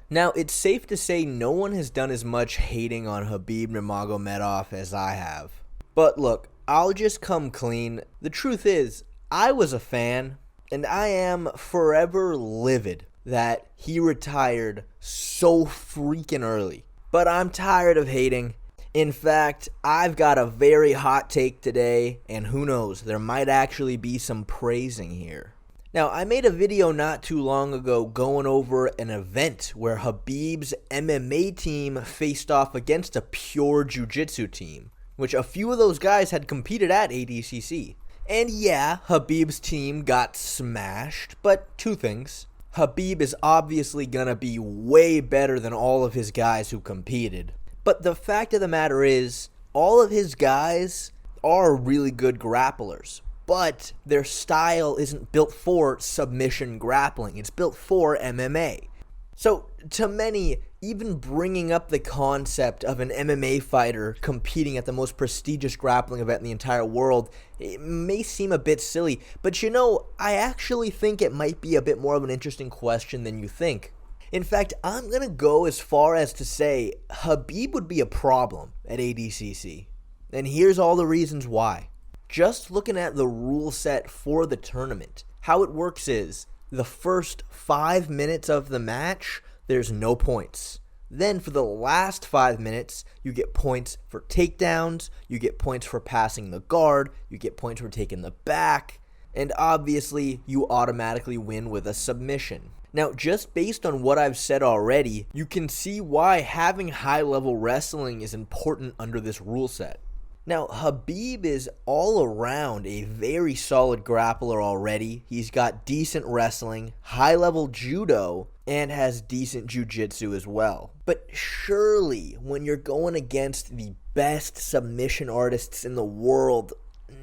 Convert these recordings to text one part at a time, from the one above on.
Now, it's safe to say no one has done as much hating on Khabib Nurmagomedov as I have. But look, I'll just come clean. The truth is, I was a fan, and I am forever livid that he retired so freaking early. But I'm tired of hating. In fact, I've got a very hot take today, and who knows, there might actually be some praising here. Now, I made a video not too long ago going over an event where Khabib's MMA team faced off against a pure jiu-jitsu team, which a few of those guys had competed at ADCC. And yeah, Khabib's team got smashed, but two things. Khabib is obviously gonna be way better than all of his guys who competed. But the fact of the matter is, all of his guys are really good grapplers. But their style isn't built for submission grappling. It's built for MMA. So, to many, even bringing up the concept of an MMA fighter competing at the most prestigious grappling event in the entire world, it may seem a bit silly. But you know, I actually think it might be a bit more of an interesting question than you think. In fact, I'm going to go as far as to say Khabib would be a problem at ADCC. And here's all the reasons why. Just looking at the rule set for the tournament, how it works is the first 5 minutes of the match, there's no points. Then for the last 5 minutes, you get points for takedowns, you get points for passing the guard, you get points for taking the back, and obviously you automatically win with a submission. Now, just based on what I've said already, you can see why having high-level wrestling is important under this rule set. Now, Khabib is all around a very solid grappler already. He's got decent wrestling, high-level judo, and has decent jiu-jitsu as well. But surely, when you're going against the best submission artists in the world,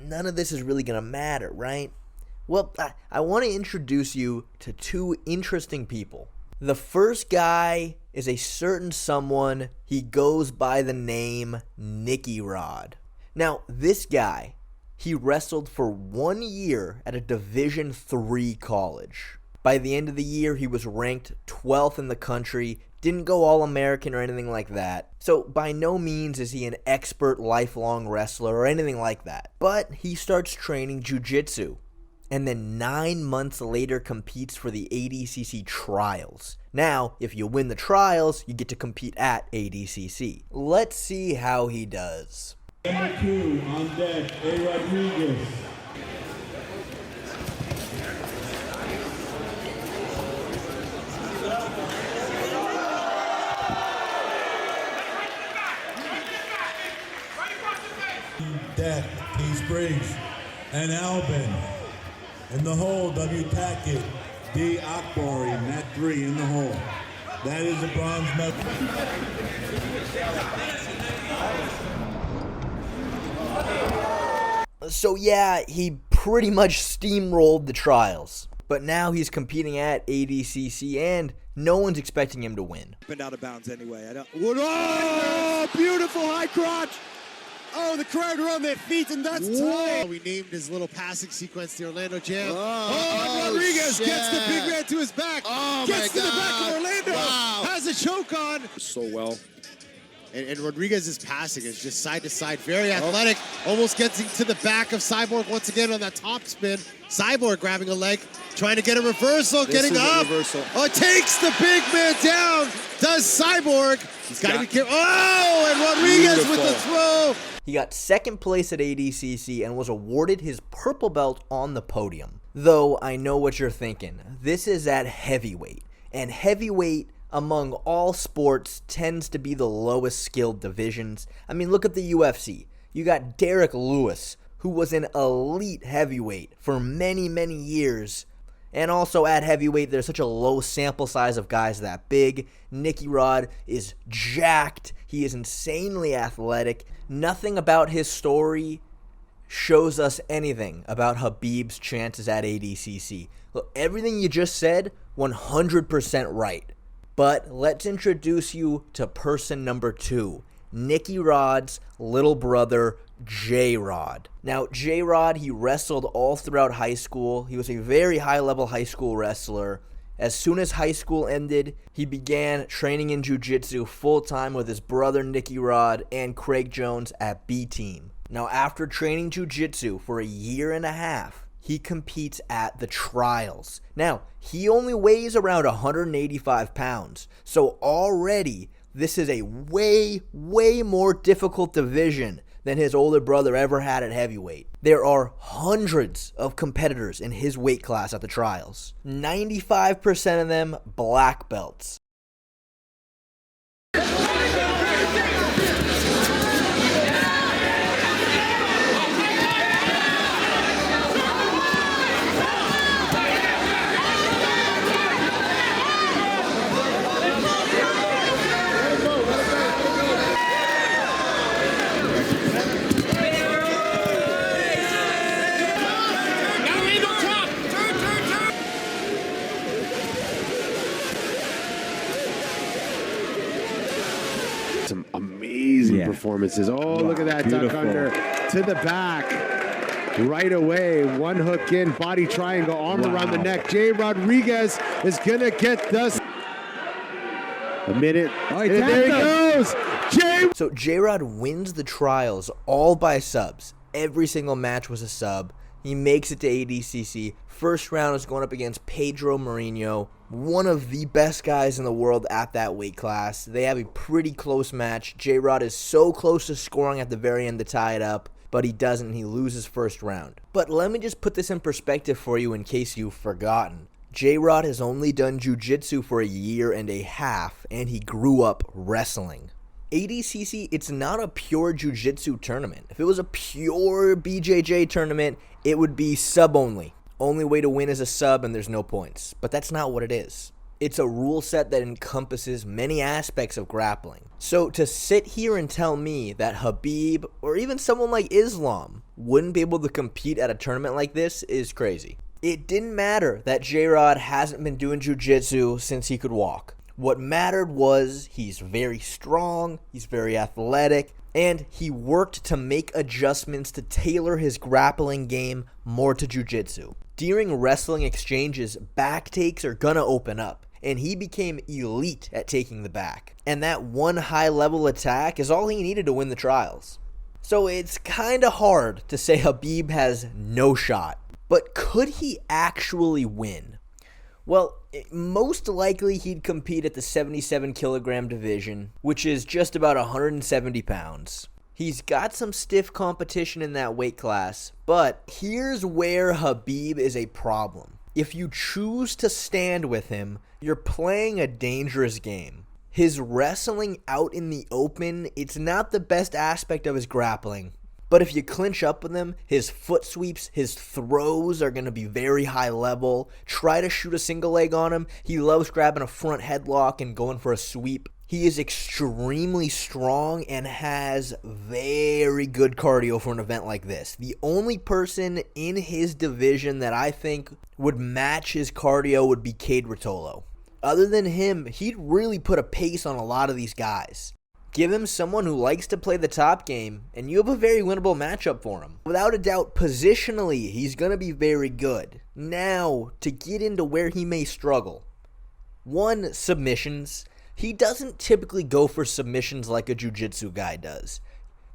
none of this is really going to matter, right? Well, I want to introduce you to two interesting people. The first guy is a certain someone. He goes by the name Nicky Rod. Now, this guy, he wrestled for 1 year at a Division III college. By the end of the year, he was ranked 12th in the country, didn't go All-American or anything like that. So, by no means is he an expert lifelong wrestler or anything like that. But he starts training jiu-jitsu, and then 9 months later competes for the ADCC trials. Now, if you win the trials, you get to compete at ADCC. Let's see how he does. Number 2 on deck, A. Rodriguez. Deck, T. Spriggs, and Albin. In the hole, W. Tackett, D. Akbari, Nat 3 in the hole. That is a bronze medal. So yeah, he pretty much steamrolled the trials. But now he's competing at ADCC and no one's expecting him to win. Been out of bounds anyway. Oh, beautiful high crotch. Oh, the crowd are on their feet, and that's time. We named his little passing sequence the Orlando Jam. Oh, Rodriguez gets the big man to his back. Oh, gets to the back of Orlando. Wow. Has a choke on. So well. And Rodriguez's passing is just side to side, very athletic. Almost gets to the back of Cyborg once again on that top spin. Cyborg grabbing a leg, trying to get a reversal, getting up. Oh, takes the big man down. Does Cyborg. He's got to be careful. Oh, and Rodriguez with the throw. He got second place at ADCC and was awarded his purple belt on the podium. Though I know what you're thinking. This is at heavyweight. And heavyweight among all sports tends to be the lowest skilled divisions. I mean, look at the UFC. You got Derek Lewis, who was an elite heavyweight for many, many years. And also at heavyweight, there's such a low sample size of guys that big. Nicky Rod is jacked. He is insanely athletic. Nothing about his story shows us anything about Khabib's chances at ADCC. Look, everything you just said, 100% right. But let's introduce you to person number 2, Nicky Rod's little brother, J. Rod. Now, J. Rod, he wrestled all throughout high school. He was a very high-level high school wrestler. As soon as high school ended, he began training in jiu-jitsu full-time with his brother Nicky Rod and Craig Jones at B-Team. Now, after training jiu-jitsu for a year and a half, he competes at the trials. Now, he only weighs around 185 pounds, so already this is a way more difficult division than his older brother ever had at heavyweight. There are hundreds of competitors in his weight class at the trials. 95% of them black belts. Some amazing performances. Oh, wow, look at that duck under to the back. Right away, one hook in, body triangle, arm around the neck. Jay Rodriguez is gonna get this. A minute. Oh, and there he goes. So J-Rod wins the trials all by subs. Every single match was a sub. He makes it to ADCC. First round is going up against Pedro Marinho, one of the best guys in the world at that weight class. They have a pretty close match. J-Rod is so close to scoring at the very end to tie it up, but he doesn't, and he loses first round. But let me just put this in perspective for you in case you've forgotten. J-Rod has only done jiu-jitsu for a year and a half, and he grew up wrestling. ADCC, it's not a pure jiu-jitsu tournament. If it was a pure BJJ tournament, it would be sub only. Only way to win is a sub and there's no points. But that's not what it is. It's a rule set that encompasses many aspects of grappling. So to sit here and tell me that Khabib, or even someone like Islam, wouldn't be able to compete at a tournament like this is crazy. It didn't matter that J-Rod hasn't been doing jiu-jitsu since he could walk. What mattered was he's very strong, he's very athletic, and he worked to make adjustments to tailor his grappling game more to jiu-jitsu. During wrestling exchanges, back takes are gonna open up, and he became elite at taking the back. And that one high-level attack is all he needed to win the trials. So it's kinda hard to say Khabib has no shot. But could he actually win? Well, most likely he'd compete at the 77 kilogram division, which is just about 170 pounds. He's got some stiff competition in that weight class, but here's where Khabib is a problem. If you choose to stand with him, you're playing a dangerous game. His wrestling out in the open, it's not the best aspect of his grappling. But if you clinch up with him, his foot sweeps, his throws are going to be very high level. Try to shoot a single leg on him. He loves grabbing a front headlock and going for a sweep. He is extremely strong and has very good cardio for an event like this. The only person in his division that I think would match his cardio would be Cade Rotolo. Other than him, he'd really put a pace on a lot of these guys. Give him someone who likes to play the top game, and you have a very winnable matchup for him. Without a doubt, positionally, he's going to be very good. Now, to get into where he may struggle. 1, submissions. He doesn't typically go for submissions like a jiu-jitsu guy does.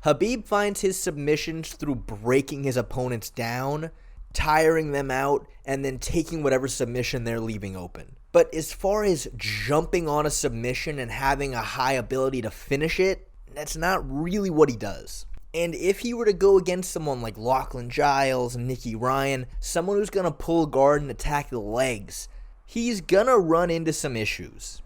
Khabib finds his submissions through breaking his opponents down, tiring them out, and then taking whatever submission they're leaving open. But as far as jumping on a submission and having a high ability to finish it, that's not really what he does. And if he were to go against someone like Lachlan Giles and Nicky Ryan, someone who's going to pull guard and attack the legs, he's going to run into some issues.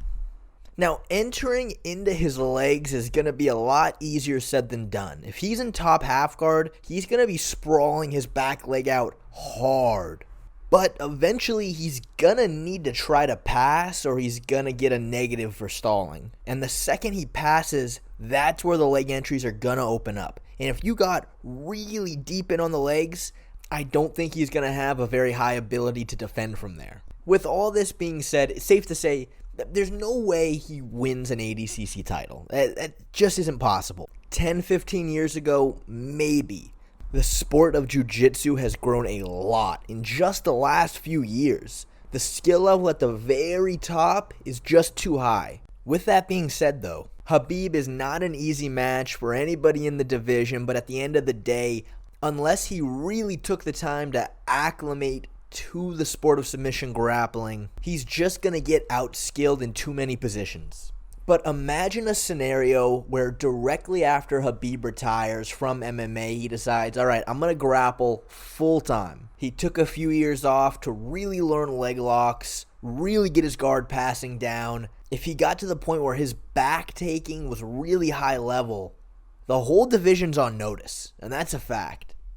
Now, entering into his legs is going to be a lot easier said than done. If he's in top half guard, he's going to be sprawling his back leg out hard. But eventually he's gonna need to try to pass or he's gonna get a negative for stalling. And the second he passes, that's where the leg entries are gonna open up. And if you got really deep in on the legs, I don't think he's gonna have a very high ability to defend from there. With all this being said, it's safe to say that there's no way he wins an ADCC title. That just isn't possible. 10, 15 years ago, maybe. The sport of jiu-jitsu has grown a lot in just the last few years. The skill level at the very top is just too high. With that being said though, Khabib is not an easy match for anybody in the division, but at the end of the day, unless he really took the time to acclimate to the sport of submission grappling, he's just going to get outskilled in too many positions. But imagine a scenario where directly after Khabib retires from MMA, he decides, all right, I'm going to grapple full time. He took a few years off to really learn leg locks, really get his guard passing down. If he got to the point where his back taking was really high level, the whole division's on notice, and that's a fact.